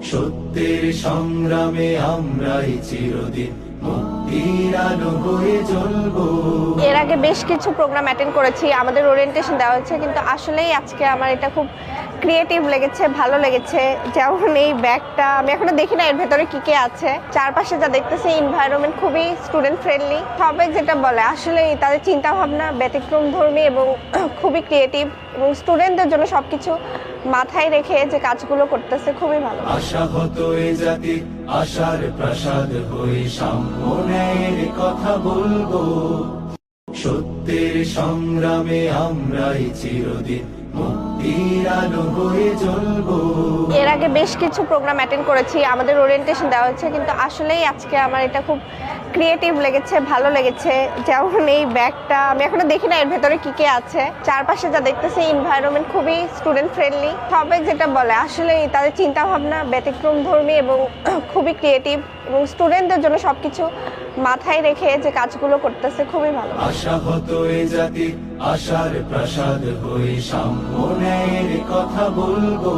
সত্যের সংগ্রামে আমরাই চিরদিন মুক্তির আলো হয়ে জ্বলবো। এর আগে বেশ কিছু প্রোগ্রাম অ্যাটেন্ড করেছি, আমাদের ওরিয়েন্টেশন দেওয়া হয়েছে, কিন্তু আসলেই আজকে আমার এটা খুব ক্রিয়েটিভ লেগেছে, ভালো লেগেছে। যেমন এই ব্যাগটা আমি এখনো দেখি না এর ভেতরে কি কি আছে। চারপাশে যা দেখতেছি এনভায়রনমেন্ট খুবই স্টুডেন্ট ফ্রেন্ডলি। সবাই যেটা বলে আসলে তাদের চিন্তা ভাবনা ব্যতিক্রম ধর্মী এবং খুবই ক্রিয়েটিভ, এবং স্টুডেন্টদের জন্য সবকিছু মাথায় রেখে যে কাজগুলো করতেছে খুবই ভালো। আশাহত এ জাতি আশার প্রাসাদ হয়ে সাম্য ন্যায়ের কথা বলবো। সত্যের সংগ্রামে আমরাই চিরদিন মুক্তির আলো হয়ে জ্বলবো। এর আগে বেশ কিছু প্রোগ্রাম অ্যাটেন্ড করেছি, আমাদের ওরিয়েন্টেশন দেওয়া হয়েছে, কিন্তু আসলেই আজকে আমার এটা খুব ক্রিয়েটিভ লেগেছে, ভালো লেগেছে। যেমন এই ব্যাগটা আমি এখনো দেখি না এর ভেতরে কি কি আছে। চারপাশে যা দেখতেছি এনভায়রনমেন্ট খুবই স্টুডেন্ট ফ্রেন্ডলি। সবাই যেটা বলে আসলে তাদের চিন্তা ভাবনা ব্যতিক্রম ধর্মী এবং খুবই ক্রিয়েটিভ, এবং স্টুডেন্টদের জন্য সবকিছু মাথায় রেখে যে কাজগুলো করতেছে খুবই ভালো। আশাহত এ জাতি আশার প্রাসাদ হয়ে সাম্য ন্যায়ের কথা বলবো।